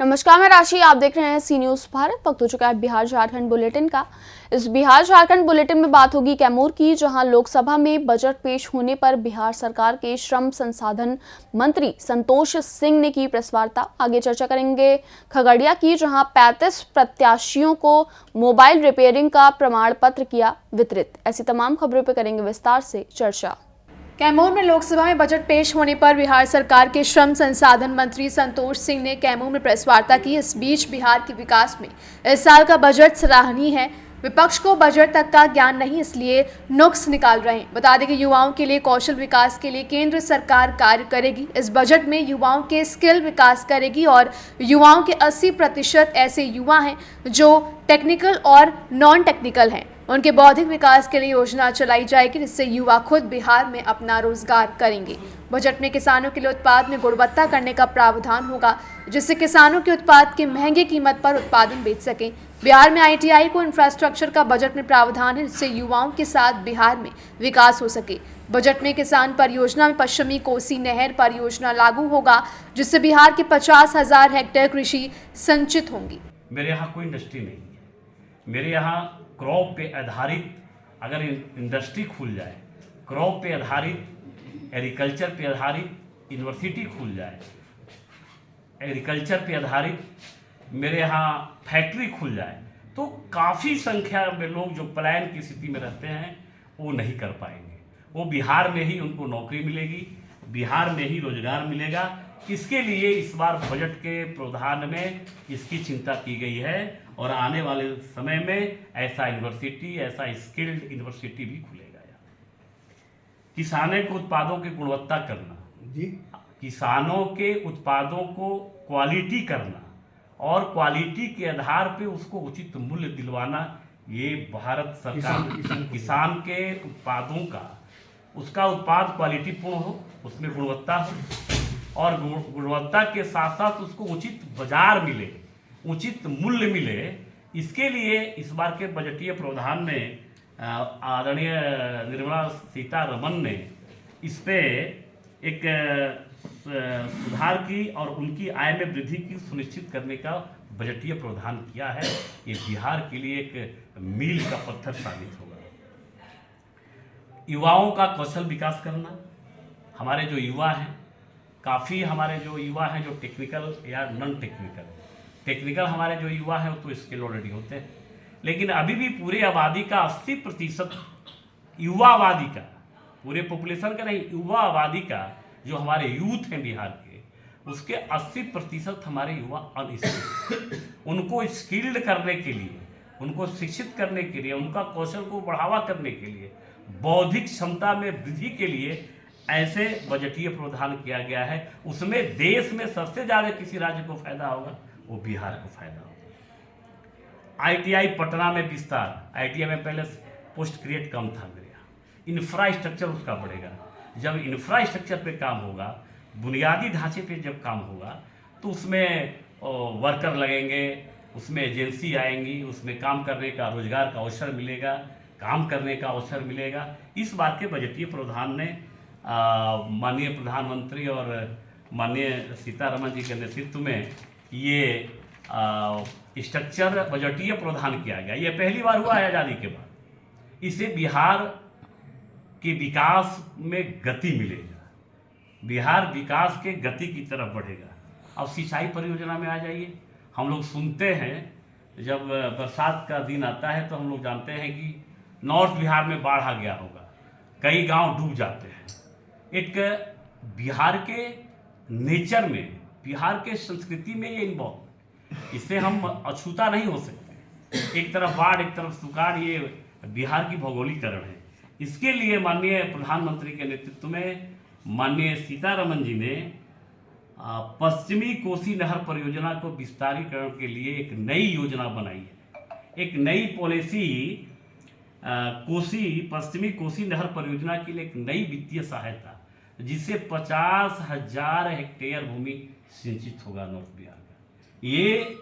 नमस्कार, मैं राशि। आप देख रहे हैं सी न्यूज भारत। वक्त हो चुका है बिहार झारखंड बुलेटिन का। इस बिहार झारखंड बुलेटिन में बात होगी कैमूर की, जहां लोकसभा में बजट पेश होने पर बिहार सरकार के श्रम संसाधन मंत्री संतोष सिंह ने की प्रेस वार्ता। आगे चर्चा करेंगे खगड़िया की, जहां 35 प्रत्याशियों को मोबाइल रिपेयरिंग का प्रमाण पत्र किया वितरित। ऐसी तमाम खबरों पर करेंगे विस्तार से चर्चा। कैमूर में लोकसभा में बजट पेश होने पर बिहार सरकार के श्रम संसाधन मंत्री संतोष सिंह ने कैमूर में प्रेस वार्ता की। इस बीच बिहार के विकास में इस साल का बजट सराहनीय है। विपक्ष को बजट तक का ज्ञान नहीं, इसलिए नुक्स निकाल रहे हैं। बता दें कि युवाओं के लिए कौशल विकास के लिए केंद्र सरकार कार्य करेगी। इस बजट में युवाओं के स्किल विकास करेगी और युवाओं के 80% ऐसे युवा हैं जो टेक्निकल और नॉन टेक्निकल हैं। उनके बौद्धिक विकास के लिए योजना चलाई जाएगी, जिससे युवा खुद बिहार में अपना रोजगार करेंगे। बजट में किसानों के लिए उत्पाद में गुणवत्ता करने का प्रावधान होगा, जिससे किसानों के उत्पाद के महंगे कीमत पर उत्पादन बेच सकें। बिहार में ITI को इंफ्रास्ट्रक्चर का बजट में प्रावधान है, जिससे युवाओं के साथ बिहार में विकास हो सके। बजट में किसान परियोजना में पश्चिमी कोसी नहर परियोजना लागू होगा, जिससे बिहार के 50,000 हेक्टेयर कृषि संचित होंगी। मेरे यहाँ कोई इंडस्ट्री नहीं है। मेरे यहाँ क्रॉप पे आधारित अगर इंडस्ट्री खुल जाए, क्रॉप पे आधारित, एग्रीकल्चर पे आधारित यूनिवर्सिटी खुल जाए, एग्रीकल्चर पे आधारित मेरे यहाँ फैक्ट्री खुल जाए, तो काफ़ी संख्या में लोग जो पलायन की स्थिति में रहते हैं वो नहीं कर पाएंगे। वो बिहार में ही उनको नौकरी मिलेगी, बिहार में ही रोजगार मिलेगा। इसके लिए इस बार बजट के प्रावधान में इसकी चिंता की गई है और आने वाले समय में ऐसा यूनिवर्सिटी, ऐसा स्किल्ड यूनिवर्सिटी भी खुलेगा। किसानों के उत्पादों की गुणवत्ता करना जी, किसानों के उत्पादों को क्वालिटी करना और क्वालिटी के आधार पे उसको उचित मूल्य दिलवाना, ये भारत सरकार किसान के उत्पादों का, उसका उत्पाद क्वालिटी पूर्ण हो, उसमें गुणवत्ता हो और गुणवत्ता के साथ साथ उसको उचित बाजार मिले, उचित मूल्य मिले। इसके लिए इस बार के बजटीय प्रावधान में आदरणीय निर्मला सीतारमण ने इस पे एक सुधार की और उनकी आय में वृद्धि की सुनिश्चित करने का बजटीय प्रावधान किया है। ये बिहार के लिए एक मील का पत्थर साबित होगा। युवाओं का कौशल विकास करना, हमारे जो युवा हैं, काफ़ी हमारे जो युवा हैं जो टेक्निकल या नॉन टेक्निकल हमारे जो युवा हैं वो तो स्किल ऑलरेडी होते हैं, लेकिन अभी भी पूरे आबादी का 80% युवा आबादी का, पूरे पॉपुलेशन का नहीं, युवा आबादी का जो हमारे यूथ हैं बिहार के, उसके 80% हमारे युवा अनस्किल्ड। उनको स्किल्ड करने के लिए, उनको शिक्षित करने के लिए, उनका कौशल को बढ़ावा करने के लिए, बौद्धिक क्षमता में वृद्धि के लिए ऐसे बजटीय प्रावधान किया गया है। उसमें देश में सबसे ज़्यादा किसी राज्य को फायदा होगा, वो बिहार को फायदा होगा। ITI पटना में विस्तार, ITI में पहले पोस्ट ग्रेड कम था मेरे यहाँ, इंफ्रास्ट्रक्चर उसका बढ़ेगा। जब इंफ्रास्ट्रक्चर पे काम होगा, बुनियादी ढांचे पे जब काम होगा, तो उसमें वर्कर लगेंगे, उसमें एजेंसी आएंगी, उसमें काम करने का, रोजगार का अवसर मिलेगा, काम करने का अवसर मिलेगा। इस बार के बजटीय प्रावधान ने माननीय प्रधानमंत्री और माननीय सीतारमण जी के नेतृत्व में ये स्ट्रक्चर बजटीय प्रावधान किया गया। ये पहली बार हुआ है आज़ादी के बाद। इससे बिहार के विकास में गति मिलेगा, बिहार विकास के गति की तरफ बढ़ेगा। अब सिंचाई परियोजना में आ जाइए। हम लोग सुनते हैं जब बरसात का दिन आता है तो हम लोग जानते हैं कि नॉर्थ बिहार में बाढ़ आ गया होगा, कई गांव डूब जाते हैं। एक बिहार के नेचर में, बिहार के संस्कृति में ये इन्वॉल्व, इससे हम अछूता नहीं हो सकते। एक तरफ बाढ़, एक तरफ सुखाड़, ये बिहार की भौगोलिकरण है। इसके लिए माननीय प्रधानमंत्री के नेतृत्व में माननीय सीतारमण जी ने पश्चिमी कोसी नहर परियोजना को विस्तारीकरण के लिए एक नई योजना बनाई है। एक नई पॉलिसी पश्चिमी कोसी नहर परियोजना के लिए एक नई वित्तीय सहायता, जिससे 50,000 हेक्टेयर भूमि सिंचित होगा नॉर्थ बिहार का। ये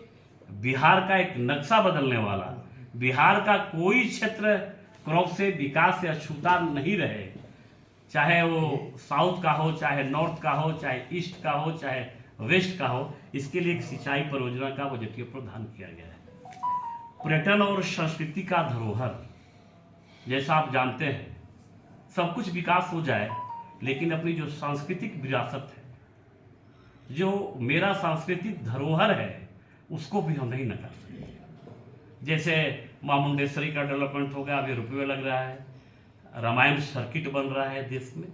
बिहार का एक नक्शा बदलने वाला, बिहार का कोई क्षेत्र क्रॉप से विकास से अछूता नहीं रहे, चाहे वो साउथ का हो, चाहे नॉर्थ का हो, चाहे ईस्ट का हो, चाहे वेस्ट का हो, इसके लिए एक सिंचाई परियोजना का बजटीय प्रावधान किया गया है। पर्यटन और संस्कृति का धरोहर, जैसा आप जानते हैं, सब कुछ विकास हो जाए लेकिन अपनी जो सांस्कृतिक विरासत है, जो मेरा सांस्कृतिक धरोहर है, उसको भी हम नहीं नकार सकते। जैसे मां मुंडेश्वरी का डेवलपमेंट हो गया, अभी रुपये लग रहा है, रामायण सर्किट बन रहा है देश में,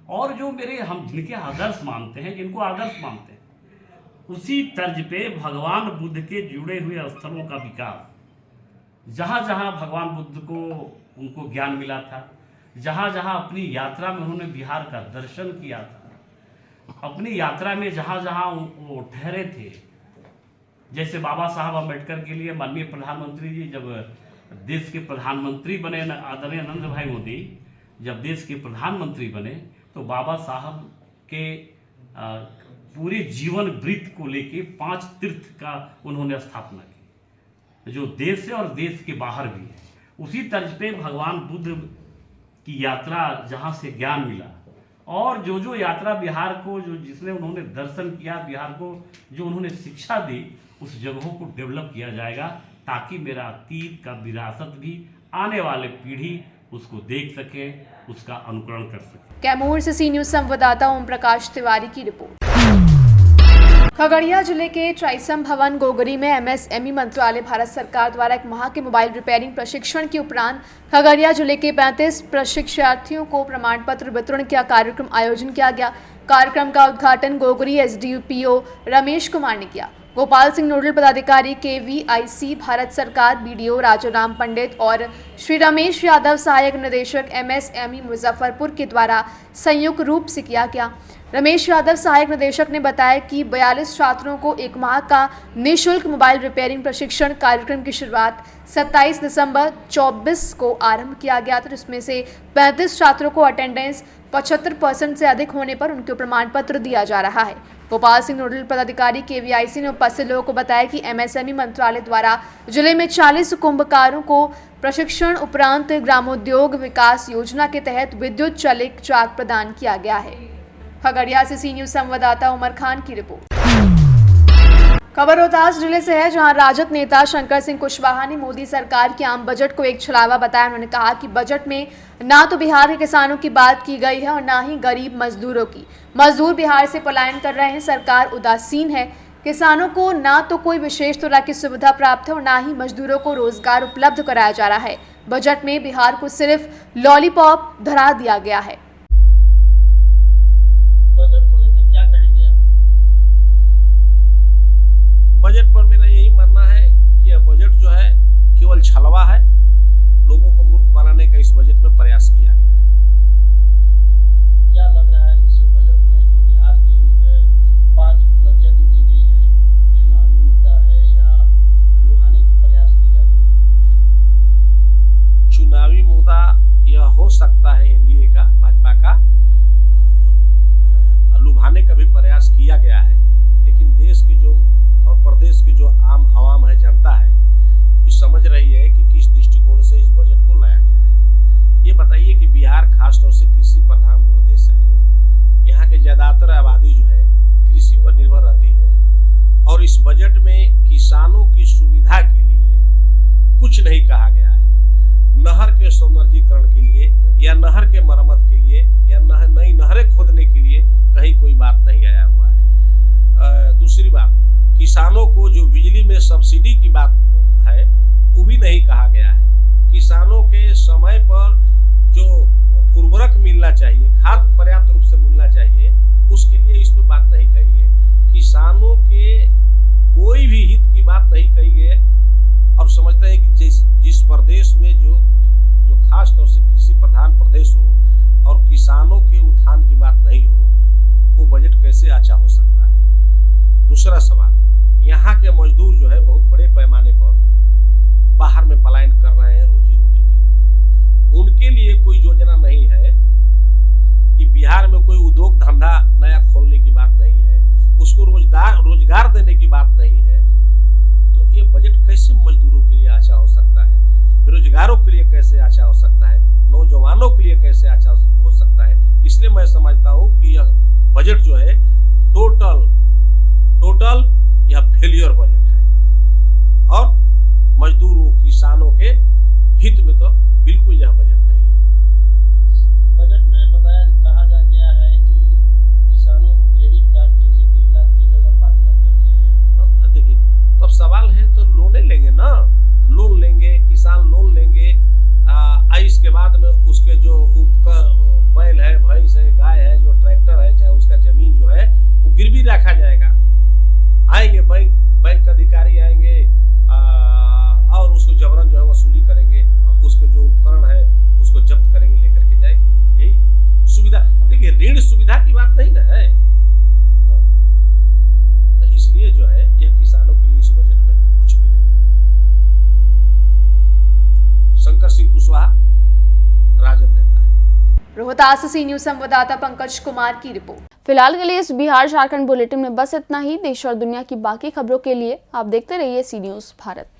और जो मेरे हम जिनके आदर्श मानते हैं, जिनको आदर्श मानते हैं, उसी तर्ज पे भगवान बुद्ध के जुड़े हुए स्थलों का विकास, जहाँ जहाँ भगवान बुद्ध को उनको ज्ञान मिला था, जहाँ जहाँ अपनी यात्रा में उन्होंने बिहार का दर्शन किया था, अपनी यात्रा में जहाँ जहाँ वो ठहरे थे, जैसे बाबा साहब अम्बेडकर के लिए माननीय प्रधानमंत्री जी जब देश के प्रधानमंत्री बने, आदरणीय नरेंद्र भाई मोदी जब देश के प्रधानमंत्री बने, तो बाबा साहब के पूरे जीवन वृत्त को लेके 5 तीर्थ का उन्होंने स्थापना की, जो देश से और देश के बाहर भी है। उसी तर्ज पे भगवान बुद्ध की यात्रा, जहाँ से ज्ञान मिला, और जो यात्रा बिहार को, जो जिसने उन्होंने दर्शन किया, बिहार को जो उन्होंने शिक्षा दी, उस जगहों को डेवलप किया जाएगा, ताकि मेरा अतीत का विरासत भी आने वाले पीढ़ी उसको देख सके, उसका अनुकरण कर सके। कैमूर से सी न्यूज संवाददाता ओम प्रकाश तिवारी की रिपोर्ट। खगड़िया जिले के ट्राइसम भवन गोगरी में एमएसएमई मंत्रालय भारत सरकार द्वारा 1 माह के मोबाइल रिपेयरिंग प्रशिक्षण के उपरांत खगड़िया जिले के 35 प्रशिक्षार्थियों को प्रमाण पत्र वितरण का कार्यक्रम आयोजन किया गया। कार्यक्रम का उद्घाटन गोगरी एसडीपीओ रमेश कुमार ने किया। गोपाल सिंह नोडल पदाधिकारी KVIC भारत सरकार BDO राजाराम पंडित और श्री रमेश यादव सहायक निदेशक MSME मुजफ्फरपुर के द्वारा संयुक्त रूप से किया गया। रमेश यादव सहायक निदेशक ने बताया कि 42 छात्रों को 1 माह का निःशुल्क मोबाइल रिपेयरिंग प्रशिक्षण कार्यक्रम की शुरुआत 27 दिसंबर 24 को आरंभ किया गया था, जिसमें से 35 छात्रों को अटेंडेंस 75% से अधिक होने पर उनको प्रमाण पत्र दिया जा रहा है। गोपाल सिंह नोडल पदाधिकारी KVIC ने उपस्थित लोगों को बताया कि MSME मंत्रालय द्वारा जिले में 40 कुंभकारों को प्रशिक्षण उपरांत ग्रामोद्योग विकास योजना के तहत विद्युत चालित चाक प्रदान किया गया है। खगड़िया से सी न्यूज संवाददाता उमर खान की रिपोर्ट। खबर रोहतास जिले से है, जहां राजद नेता शंकर सिंह कुशवाहा ने मोदी सरकार के आम बजट को एक छलावा बताया। उन्होंने कहा कि बजट में ना तो बिहार के किसानों की बात की गई है और ना ही गरीब मजदूरों की। मजदूर बिहार से पलायन कर रहे हैं, सरकार उदासीन है। किसानों को ना तो कोई विशेष तरह की सुविधा प्राप्त है और ना ही मजदूरों को रोजगार उपलब्ध कराया जा रहा है। बजट में बिहार को सिर्फ लॉलीपॉप धरा दिया गया है। बजट को लेकर क्या कहेंगे आप? बजट पर मेरा यही मानना है कि यह बजट जो है केवल छलवा है, लोगों को मूर्ख बनाने का इस बजट में प्रयास किया गया है। क्या लग रहा है इस बजट में जो बिहार की 5 उपलब्धियां दी गई है, चुनावी मुद्दा है या लुभाने की प्रयास की जा रही है? चुनावी मुद्दा यह हो सकता है एनडीए का, भाजपा का, लुभाने का भी प्रयास किया गया है, लेकिन देश के जो और प्रदेश की जो आम आवाम है, जनता है, ये समझ रही है कि किस दृष्टिकोण से इस बजट को लाया गया है। ये बताइए कि बिहार खासतौर से कृषि प्रधान प्रदेश है। यहाँ के ज़्यादातर आबादी जो है कृषि पर निर्भर रहती है, और इस बजट में किसानों की सुविधा के लिए कुछ नहीं कहा गया है। नहर के सौंदर्यीकरण के लिए या नहर के मरम्मत के लिए या नई नहरें खोदने के लिए कहीं कोई बात नहीं आया हुआ है। दूसरी बात, किसानों को जो बिजली में सब्सिडी की बात है वो भी नहीं कहा गया है। किसानों के समय पर जो उर्वरक मिलना चाहिए, खाद पर्याप्त रूप से मिलना चाहिए, उसके लिए इसमें बात नहीं कही है। किसानों के कोई भी हित की बात नहीं कही है, और समझते हैं कि जिस प्रदेश में जो खास तौर से कृषि प्रधान प्रदेश हो और किसानों के उत्थान की बात नहीं हो, वो बजट कैसे अच्छा हो सकता है। दूसरा सवाल, यहाँ के मजदूर जो है बहुत बड़े पैमाने पर बाहर में पलायन कर रहे हैं रोजी रोटी के लिए। उनके लिए कोई योजना बजट जो है टोटल यह फेलियर बजट है और मजदूरों किसानों के हित में तो बिल्कुल यह बजट नहीं है। बजट में कहा जा गया है कि किसानों को क्रेडिट कार्ड के लिए 3 लाख की जगह 5 लाख कर दिया गया। देखिए तो अब सवाल है तो लोन लेंगे ना, लोन लेंगे, किसान लोन लेंगे, इसके बाद में उसके जो बैल है, भैंस है, गाय है, जो ट्रैक्टर है, चाहे उसका जमीन जो है वो गिरवी रखा जाएगा। आएंगे बैंक अधिकारी आएंगे और उसको जबरन जो है वसूली करेंगे, उसके जो उपकरण है उसको जब्त करेंगे, लेकर के जाएंगे। यही सुविधा, देखिए ऋण सुविधा की बात नहीं ना है, तो इसलिए जो है यह किसानों के लिए इस बजट में कुछ भी नहीं है। शंकर सिंह कुशवाहा, राजद नेता। रोहतास सी न्यूज संवाददाता पंकज कुमार की रिपोर्ट। फिलहाल के लिए इस बिहार झारखंड बुलेटिन में बस इतना ही। देश और दुनिया की बाकी खबरों के लिए आप देखते रहिए सी न्यूज़ भारत।